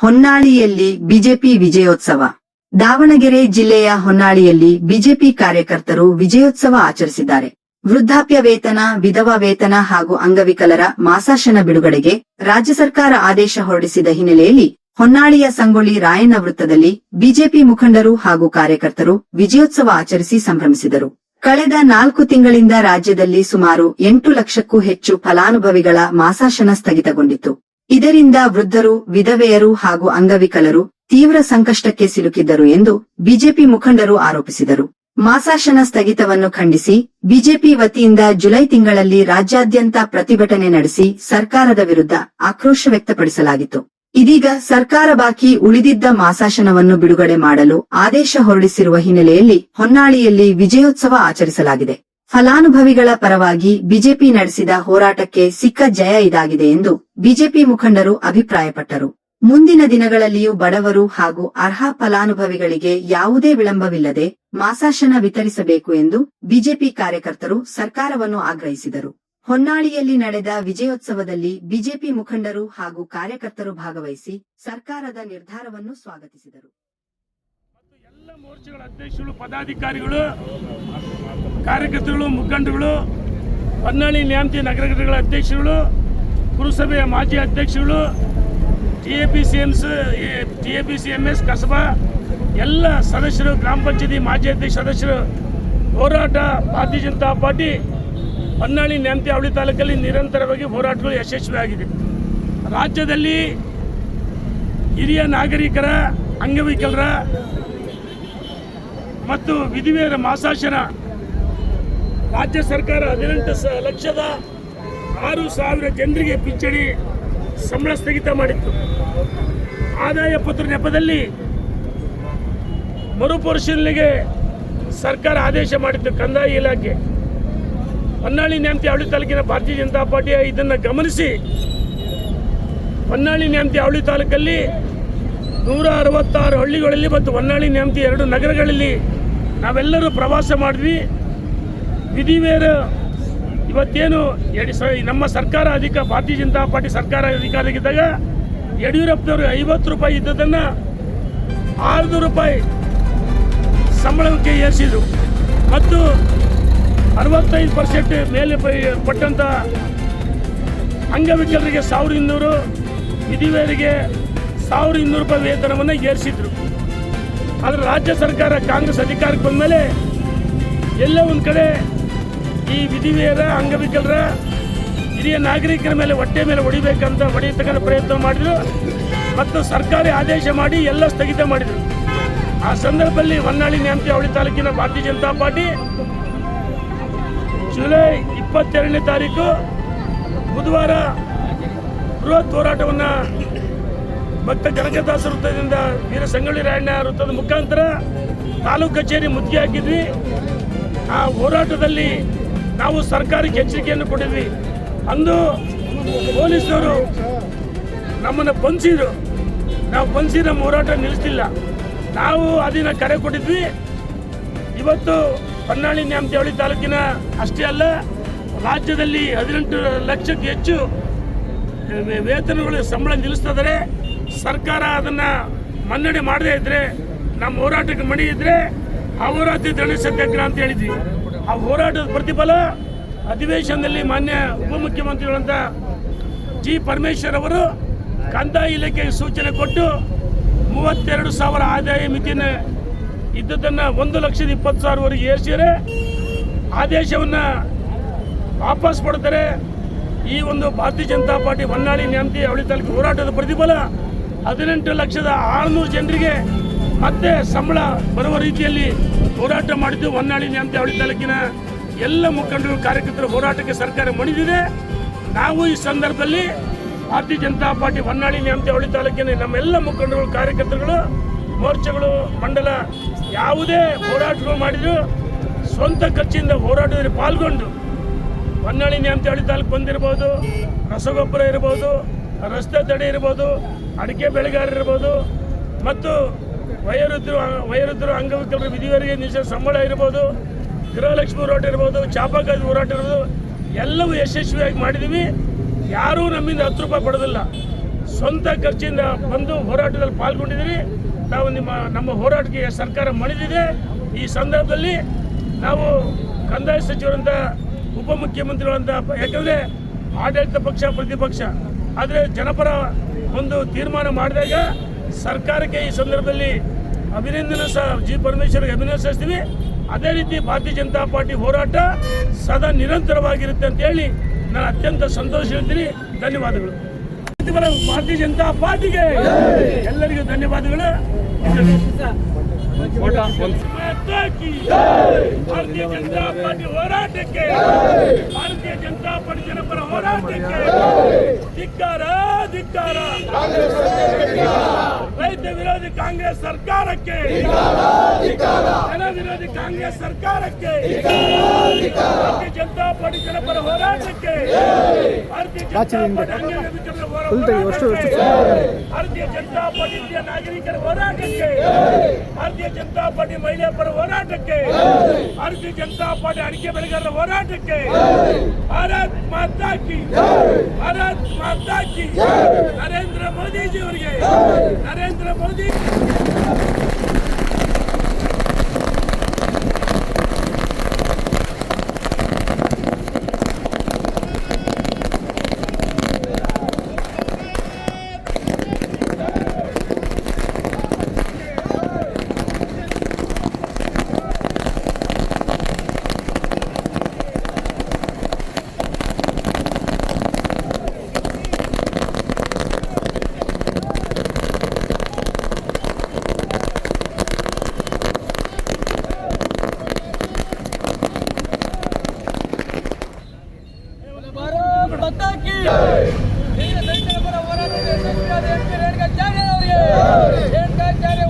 ಹೊನ್ನಾಳಿಯಲ್ಲಿ BJP ವಿಜಯೋತ್ಸವ. ದಾವಣಗೆರೆ ಜಿಲ್ಲೆಯ ಹೊನ್ನಾಳಿಯಲ್ಲಿ BJP ಕಾರ್ಯಕರ್ತರು ವಿಜಯೋತ್ಸವ ಆಚರಿಸಿದ್ದಾರೆ. ವೃದ್ಧಾಪ್ಯ ವೇತನ, ವಿಧವಾ ವೇತನ ಹಾಗೂ ಅಂಗವಿಕಲರ ಮಾಸಾಶನ ಬಿಡುಗಡೆಗೆ ರಾಜ್ಯ ಸರ್ಕಾರ ಆದೇಶ ಹೊರಡಿಸಿದ ಹಿನ್ನೆಲೆಯಲ್ಲಿ ಹೊನ್ನಾಳಿಯ ಸಂಗೊಳ್ಳಿ ರಾಯಣ್ಣ ವೃತ್ತದಲ್ಲಿ ಬಿಜೆಪಿ ಮುಖಂಡರು ಹಾಗೂ ಕಾರ್ಯಕರ್ತರು ವಿಜಯೋತ್ಸವ ಆಚರಿಸಿ ಸಂಭ್ರಮಿಸಿದರು. ಕಳೆದ 4 ತಿಂಗಳಿಂದ ರಾಜ್ಯದಲ್ಲಿ ಸುಮಾರು 8 ಲಕ್ಷಕ್ಕೂ ಹೆಚ್ಚು ಫಲಾನುಭವಿಗಳ ಮಾಸಾಶನ ಸ್ಥಗಿತಗೊಂಡಿತ್ತು. ಇದರಿಂದ ವೃದ್ಧರು, ವಿಧವೆಯರು ಹಾಗೂ ಅಂಗವಿಕಲರು ತೀವ್ರ ಸಂಕಷ್ಟಕ್ಕೆ ಸಿಲುಕಿದ್ದರು ಎಂದು ಬಿಜೆಪಿ ಮುಖಂಡರು ಆರೋಪಿಸಿದರು. ಮಾಸಾಶನ ಸ್ಥಗಿತವನ್ನು ಖಂಡಿಸಿ ಬಿಜೆಪಿ ವತಿಯಿಂದ ಜುಲೈ ತಿಂಗಳಲ್ಲಿ ರಾಜ್ಯಾದ್ಯಂತ ಪ್ರತಿಭಟನೆ ನಡೆಸಿ ಸರ್ಕಾರದ ವಿರುದ್ಧ ಆಕ್ರೋಶ ವ್ಯಕ್ತಪಡಿಸಲಾಗಿತ್ತು. ಇದೀಗ ಸರ್ಕಾರ ಬಾಕಿ ಉಳಿದಿದ್ದ ಮಾಸಾಶನವನ್ನು ಬಿಡುಗಡೆ ಮಾಡಲು ಆದೇಶ ಹೊರಡಿಸಿರುವ ಹಿನ್ನೆಲೆಯಲ್ಲಿ ಹೊನ್ನಾಳಿಯಲ್ಲಿ ವಿಜಯೋತ್ಸವ ಆಚರಿಸಲಾಗಿದೆ. ಫಲಾನುಭವಿಗಳ ಪರವಾಗಿ ಬಿಜೆಪಿ ನಡೆಸಿದ ಹೋರಾಟಕ್ಕೆ ಸಿಕ್ಕ ಜಯ ಇದಾಗಿದೆ ಎಂದು ಬಿಜೆಪಿ ಮುಖಂಡರು ಅಭಿಪ್ರಾಯಪಟ್ಟರು. ಮುಂದಿನ ದಿನಗಳಲ್ಲಿಯೂ ಬಡವರು ಹಾಗೂ ಅರ್ಹ ಫಲಾನುಭವಿಗಳಿಗೆ ಯಾವುದೇ ವಿಳಂಬವಿಲ್ಲದೆ ಮಾಸಾಶನ ವಿತರಿಸಬೇಕು ಎಂದು ಬಿಜೆಪಿ ಕಾರ್ಯಕರ್ತರು ಸರ್ಕಾರವನ್ನು ಆಗ್ರಹಿಸಿದರು. ಹೊನ್ನಾಳಿಯಲ್ಲಿ ನಡೆದ ವಿಜಯೋತ್ಸವದಲ್ಲಿ ಬಿಜೆಪಿ ಮುಖಂಡರು ಹಾಗೂ ಕಾರ್ಯಕರ್ತರು ಭಾಗವಹಿಸಿ ಸರ್ಕಾರದ ನಿರ್ಧಾರವನ್ನು ಸ್ವಾಗತಿಸಿದರು. ಎಲ್ಲ ಮೋರ್ಚಾಗಳ ಅಧ್ಯಕ್ಷರು, ಪದಾಧಿಕಾರಿಗಳು, ಕಾರ್ಯಕರ್ತರು, ಮುಖಂಡರುಗಳು, ಹೊನ್ನಾಳಿ ನ್ಯಾಮತಿ ನಗರ ಘಟಕಗಳ ಅಧ್ಯಕ್ಷರುಗಳು, ಪುರಸಭೆಯ ಮಾಜಿ ಅಧ್ಯಕ್ಷರುಗಳು, ಟಿಎಪಿಸಿಎಂಎಸ್ ಕಸಬಾ ಎಲ್ಲ ಸದಸ್ಯರು, ಗ್ರಾಮ ಪಂಚಾಯತಿ ಮಾಜಿ ಅಧ್ಯಕ್ಷ ಸದಸ್ಯರು ಹೋರಾಟ ಭಾರತೀಯ ಜನತಾ ಪಾರ್ಟಿ ಹೊನ್ನಾಳಿ ನ್ಯಾಮತಿ ಅವಳಿ ತಾಲೂಕಲ್ಲಿ ನಿರಂತರವಾಗಿ ಹೋರಾಟಗಳು ಯಶಸ್ವಿಯಾಗಿದೆ. ರಾಜ್ಯದಲ್ಲಿ ಹಿರಿಯ ನಾಗರಿಕರ, ಅಂಗವಿಕಲರ ಮತ್ತು ವಿಧವೆಯರ ಮಾಸಾಶನ ರಾಜ್ಯ ಸರ್ಕಾರ 18,06,000 ಜನರಿಗೆ ಪಿಂಚಣಿ ಸಂಬಳ ಸ್ಥಗಿತ ಮಾಡಿತ್ತು. ಆದಾಯ ಪತ್ರ ನೆಪದಲ್ಲಿ ಮರುಪರಿಶೀಲನೆಗೆ ಸರ್ಕಾರ ಆದೇಶ ಮಾಡಿತ್ತು ಕಂದಾಯ ಇಲಾಖೆ. ಹೊನ್ನಾಳಿ ನ್ಯಾಮತಿ ಅವಳಿ ತಾಲೂಕಿನ ಭಾರತೀಯ ಜನತಾ ಪಾರ್ಟಿಯ ಇದನ್ನು ಗಮನಿಸಿ ಹೊನ್ನಾಳಿ ನ್ಯಾಮತಿ ಅವಳಿ ತಾಲೂಕಲ್ಲಿ 166 ಹಳ್ಳಿಗಳಲ್ಲಿ ಮತ್ತು ಹೊನ್ನಾಳಿ ನ್ಯಾಮತಿ 2 ನಗರಗಳಲ್ಲಿ ನಾವೆಲ್ಲರೂ ಪ್ರವಾಸ ಮಾಡಿದ್ವಿ. ವಿಧಿವೇರು ಇವತ್ತೇನು ನಮ್ಮ ಸರ್ಕಾರ ಭಾರತೀಯ ಜನತಾ ಪಾರ್ಟಿ ಸರ್ಕಾರ ಅಧಿಕಾರದಲ್ಲಿದ್ದಾಗ ಯಡಿಯೂರಪ್ಪನವರು 50 ರೂಪಾಯಿ ಇದ್ದದನ್ನು 600 ರೂಪಾಯಿ ಸಂಬಳಕ್ಕೆ ಏರಿಸಿದರು ಮತ್ತು 65% ಮೇಲೆ ಪಟ್ಟಂತ ಅಂಗವಿಕಲರಿಗೆ 1200, ವಿಧಿವೇರಿಗೆ 1200 ರೂಪಾಯಿ ವೇತನವನ್ನು ಏರಿಸಿದ್ರು. ಆದರೆ ರಾಜ್ಯ ಸರ್ಕಾರ ಕಾಂಗ್ರೆಸ್ ಅಧಿಕಾರಕ್ಕೆ ಬಂದ ಮೇಲೆ ಎಲ್ಲ ಒಂದು ಕಡೆ ಈ ವಿಧಿವೇರ, ಅಂಗವಿಕಲರ, ಹಿರಿಯ ನಾಗರಿಕರ ಮೇಲೆ ಹೊಟ್ಟೆ ಮೇಲೆ ಹೊಡೆಯತಕ್ಕಂಥ ಪ್ರಯತ್ನ ಮಾಡಿದರು ಮತ್ತು ಸರ್ಕಾರಿ ಆದೇಶ ಮಾಡಿ ಎಲ್ಲ ಸ್ಥಗಿತ ಮಾಡಿದರು. ಆ ಸಂದರ್ಭದಲ್ಲಿ ಹೊನ್ನಾಳಿ ನ್ಯಾಮತಿ ಅವಳಿ ತಾಲೂಕಿನ ಭಾರತೀಯ ಜನತಾ ಪಾರ್ಟಿ ಜುಲೈ 22ನೇ ತಾರೀಕು ಬುಧವಾರ ಬೃಹತ್ ಹೋರಾಟವನ್ನು ಭಕ್ತ ಕನಕದಾಸ ವೃತ್ತದಿಂದ ವೀರ ಸಂಗೊಳ್ಳಿ ರಾಯಣ್ಣ ವೃತ್ತದ ಮುಖಾಂತರ ತಾಲೂಕು ಕಚೇರಿ ಮುತ್ತಿಗೆ ಹಾಕಿದ್ವಿ. ಆ ಹೋರಾಟದಲ್ಲಿ ನಾವು ಸರ್ಕಾರಕ್ಕೆ ಎಚ್ಚರಿಕೆಯನ್ನು ಕೊಟ್ಟಿದ್ವಿ. ಅಂದು ಪೊಲೀಸರು ನಮ್ಮನ್ನು ಬಂಧಿಸಿದ್ರು. ನಾವು ಬಂಧಿಸಿ ನಮ್ಮ ಹೋರಾಟ ನಿಲ್ಲಿಸಲಿಲ್ಲ. ನಾವು ಅದನ್ನ ಕರೆ ಕೊಟ್ಟಿದ್ವಿ. ಇವತ್ತು ಹೊನ್ನಾಳಿ ನ್ಯಾಮತಿ ಅವಳಿ ತಾಲೂಕಿನ ಅಷ್ಟೇ ಅಲ್ಲ, ರಾಜ್ಯದಲ್ಲಿ 18 ಲಕ್ಷಕ್ಕೆ ಹೆಚ್ಚು ವೇತನಗಳು ಸಂಬಳ ನಿಲ್ಲಿಸ್ತಿದ್ದಾರೆ. ಸರ್ಕಾರ ಅದನ್ನು ಮನ್ನಣೆ ಮಾಡದೇ ಇದ್ದರೆ, ನಮ್ಮ ಹೋರಾಟಕ್ಕೆ ಮಣಿ ಇದ್ದರೆ ಅಹೋರಾತ್ರಿ ಧರಣಿ ಸತ್ಯಾಗ್ರಹ ಅಂತ ಹೇಳಿದ್ವಿ. ಆ ಹೋರಾಟದ ಪ್ರತಿಫಲ ಅಧಿವೇಶನದಲ್ಲಿ ಮಾನ್ಯ ಉಪಮುಖ್ಯಮಂತ್ರಿಗಳಂತ ಜಿ ಪರಮೇಶ್ವರ್ ಅವರು ಕಂದಾಯ ಇಲಾಖೆಗೆ ಸೂಚನೆ ಕೊಟ್ಟು 32,000 ಆದಾಯ ಮಿತಿಯನ್ನು ಇದ್ದದನ್ನು 1,20,000ವರೆಗೆ ಏರಿಸಿದರೆ ಆದೇಶವನ್ನು ವಾಪಸ್ ಪಡ್ತಾರೆ. ಈ ಒಂದು ಭಾರತೀಯ ಜನತಾ ಪಾರ್ಟಿ ಹೊನ್ನಾಳಿ ನ್ಯಾಮತಿ ಅವಳಿ ತಾಲೂಕು ಹೋರಾಟದ ಪ್ರತಿಫಲ 18,600,000 ಜನರಿಗೆ ಮತ್ತೆ ಸಂಬಳ ಬರುವ ರೀತಿಯಲ್ಲಿ ಹೋರಾಟ ಮಾಡಿದ್ದು. ಹೊನ್ನಾಳಿ ನ್ಯಾಮತಿ ಅವಳಿ ತಾಲೂಕಿನ ಎಲ್ಲ ಮುಖಂಡರು, ಕಾರ್ಯಕರ್ತರ ಹೋರಾಟಕ್ಕೆ ಸರ್ಕಾರ ಮಣಿದಿದೆ. ನಾವು ಈ ಸಂದರ್ಭದಲ್ಲಿ ಭಾರತೀಯ ಜನತಾ ಪಾರ್ಟಿ ಹೊನ್ನಾಳಿ ನ್ಯಾಮತಿ ಅವಳಿ ತಾಲೂಕಿನ ನಮ್ಮೆಲ್ಲ ಮುಖಂಡರು, ಕಾರ್ಯಕರ್ತರುಗಳು, ಮೋರ್ಚಾಗಳು, ಮಂಡಲ ಯಾವುದೇ ಹೋರಾಟಗಳು ಮಾಡಿದ್ರು ಸ್ವಂತ ಖರ್ಚಿಂದ ಹೋರಾಟದಲ್ಲಿ ಪಾಲ್ಗೊಂಡು ಹೊನ್ನಾಳಿ ನ್ಯಾಮತಿ ಅವಳಿ ತಾಲೂಕು ಬಂದಿರ್ಬೋದು, ರಸಗೊಬ್ಬರ ಇರ್ಬೋದು, ರಸ್ತೆ ತಡೆ ಇರ್ಬೋದು, ಅಡಿಕೆ ಬೆಳೆಗಾರರು ಇರ್ಬೋದು ಮತ್ತು ವಯೋವೃದ್ಧರು, ಅಂಗವಿಕಲರು, ವಿಧಿವರಿಗೆ ನಿಶ್ಚಿತ ಸಂಬಳ ಇರ್ಬೋದು, ಗೃಹಲಕ್ಷ್ಮಿ ಹೋರಾಟ ಇರ್ಬೋದು, ಚಾಪಕಾಯಿ ಹೋರಾಟ ಇರ್ಬೋದು, ಎಲ್ಲವೂ ಯಶಸ್ವಿಯಾಗಿ ಮಾಡಿದ್ದೀವಿ. ಯಾರೂ ನಮ್ಮಿಂದ 10 ರೂಪಾಯಿ ಪಡೆದಿಲ್ಲ. ಸ್ವಂತ ಖರ್ಚಿಂದ ಬಂದು ಹೋರಾಟದಲ್ಲಿ ಪಾಲ್ಗೊಂಡಿದ್ದೀರಿ. ನಾವು ನಮ್ಮ ಹೋರಾಟಕ್ಕೆ ಸರ್ಕಾರ ಮಣಿದಿದೆ. ಈ ಸಂದರ್ಭದಲ್ಲಿ ನಾವು ಕಂದಾಯ ಸಚಿವರಂತ ಉಪಮುಖ್ಯಮಂತ್ರಿಗಳಂತ, ಯಾಕಂದರೆ ಆಡಳಿತ ಪಕ್ಷ ಪ್ರತಿಪಕ್ಷ, ಆದರೆ ಜನಪರ ಒಂದು ತೀರ್ಮಾನ ಮಾಡಿದಾಗ ಸರ್ಕಾರಕ್ಕೆ ಈ ಸಂದರ್ಭದಲ್ಲಿ ಅಭಿನಂದನೆ ಸಹ ಜಿ ಪರಮೇಶ್ವರ್ಗೆ ಅಭಿನಂದಿಸ್ತೀವಿ. ಅದೇ ರೀತಿ ಭಾರತೀಯ ಜನತಾ ಪಾರ್ಟಿ ಹೋರಾಟ ಸದಾ ನಿರಂತರವಾಗಿರುತ್ತೆ ಅಂತ ಹೇಳಿ ನಾನು ಅತ್ಯಂತ ಸಂತೋಷ ಹೇಳ್ತೀನಿ. ಧನ್ಯವಾದಗಳು. ಭಾರತೀಯ ಜನತಾ ಪಾರ್ಟಿಗೆ ಎಲ್ಲರಿಗೂ ಧನ್ಯವಾದಗಳು. ಭಾರತೀಯ ಜನತಾ ಪಾರ್ಟಿ ಹೋರಾಟಕ್ಕೆ, ಭಾರತೀಯ ಜನತಾ ಪಾರ್ಟಿ ಜನಪರ ಹೋರಾಟಕ್ಕೆ ಧಿಕ್ಕಾರ ಧಿಕ್ಕಾರ. ರೈತ ವಿರೋಧಿ ಕಾಂಗ್ರೆಸ್ ಸರ್ಕಾರಕ್ಕೆ, ಜನ ವಿರೋಧಿ ಕಾಂಗ್ರೆಸ್ ಸರ್ಕಾರಕ್ಕೆ, ಭಾರತೀಯ ಜನತಾ ಪಾರ್ಟಿ ಜನಪರ ಹೋರಾಟಕ್ಕೆ, ಭಾರತೀಯ ಜನತಾ ಪಾರ್ಟಿ ಅಂಗವಿಕಲರ ಹೋರಾಟಕ್ಕೆ, ಭಾರತೀಯ ಜನತಾ ಪಾರ್ಟಿ ಹಿರಿಯ ನಾಗರಿಕರ ಹೋರಾಟಕ್ಕೆ, ಭಾರತೀಯ ಜನತಾ ಪಾರ್ಟಿ ಮಹಿಳೆಯರ ಪರ ಹೋರಾಟಕ್ಕೆ, ಭಾರತೀಯ ಜನತಾ ಪಾರ್ಟಿ ಅಡಿಕೆ ಬೆಳೆಗಾರರ ಹೋರಾಟಕ್ಕೆ ಭಾರತ್ ಮಾತಾ ಕಿ, ಭಾರತ್ ಮಾತಾ ಕಿ. ನರೇಂದ್ರ ಮೋದಿಜಿ ಅವರಿಗೆ, ನರೇಂದ್ರ ಮೋದಿ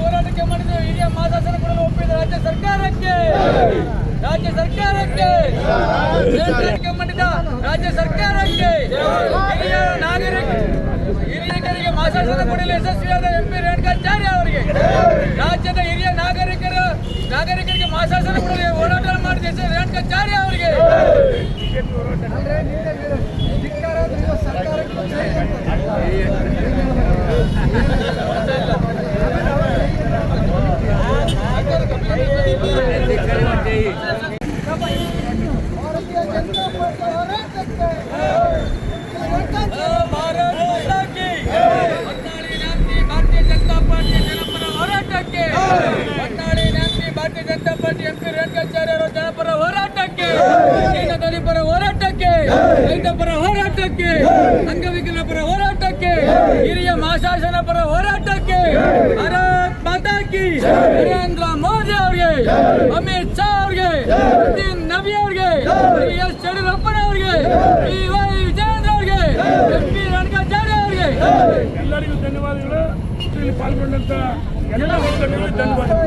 ಹೋರಾಟಕ್ಕೆ ಮಾಡಿದ ಹಿರಿಯ ಮಾಸಾಸನ ಕೊಡಲು ಒಪ್ಪಿದ ರಾಜ್ಯ ಸರ್ಕಾರಕ್ಕೆ, ರಾಜ್ಯ ಸರ್ಕಾರಕ್ಕೆ ಮಾಡಿದ ರಾಜ್ಯ ಸರ್ಕಾರಕ್ಕೆ, ಹಿರಿಯರಿಗೆ ಮಾಸಾಸನ ಕೊಡಲು ಯಶಸ್ವಿಯಾದ MP ರೇಣುಕಾಚಾರ್ಯ ಅವರಿಗೆ, ರಾಜ್ಯದ ಹಿರಿಯ ನಾಗರಿಕರಿಗೆ ಮಾಸಾಸನ ಕೊಡಲು ಹೋರಾಟ ಮಾಡಿದ ರೇಣುಕಾಚಾರ್ಯ ಅವರಿಗೆ ಭಾರತೀಯ ಜನತಾ ಪಾರ್ಟಿ ಜನಪರ ಹೋರಾಟಕ್ಕೆ, ಭಾರತೀಯ ಜನತಾ ಪಾರ್ಟಿ MP ರೇಣುಕಾಚಾರ್ಯ ಅವರ ಜನಪರ ಹೋರಾಟಕ್ಕೆ, ದಲಿತರ ಹೋರಾಟಕ್ಕೆ, ರೈತ ಪರ ಹೋರಾಟಕ್ಕೆ, ಅಂಗವಿಕಲರ ಪರ ಹೋರಾಟಕ್ಕೆ, ಹಿರಿಯ ಮಾಸಾಸನ ಪರ ಹೋರಾಟಕ್ಕೆ ಭಾರತ್ ಮಾತಾ ಕಿ. ನರೇಂದ್ರ ಮೋದಿ ಅವರಿಗೆ, ಅಮಿತ್ ಶಾ ಅವರಿಗೆ, ನಿತಿನ್ ನಬಿ ಅವರಿಗೆ, ಎಸ್ ಯಡಿಯೂರಪ್ಪನವರಿಗೆ, PY ವಿಜಯೇಂದ್ರ ಅವರಿಗೆ, MP ರೇಣುಕಾಚಾರ್ಯ ಅವರಿಗೆ ಎಲ್ಲರಿಗೂ ಧನ್ಯವಾದಗಳು. ಇಲ್ಲಿ ಪಾಲ್ಗೊಂಡಂತ ಎಲ್ಲ ಮುಖಂಡರಿಗೆ ಧನ್ಯವಾದಗಳು.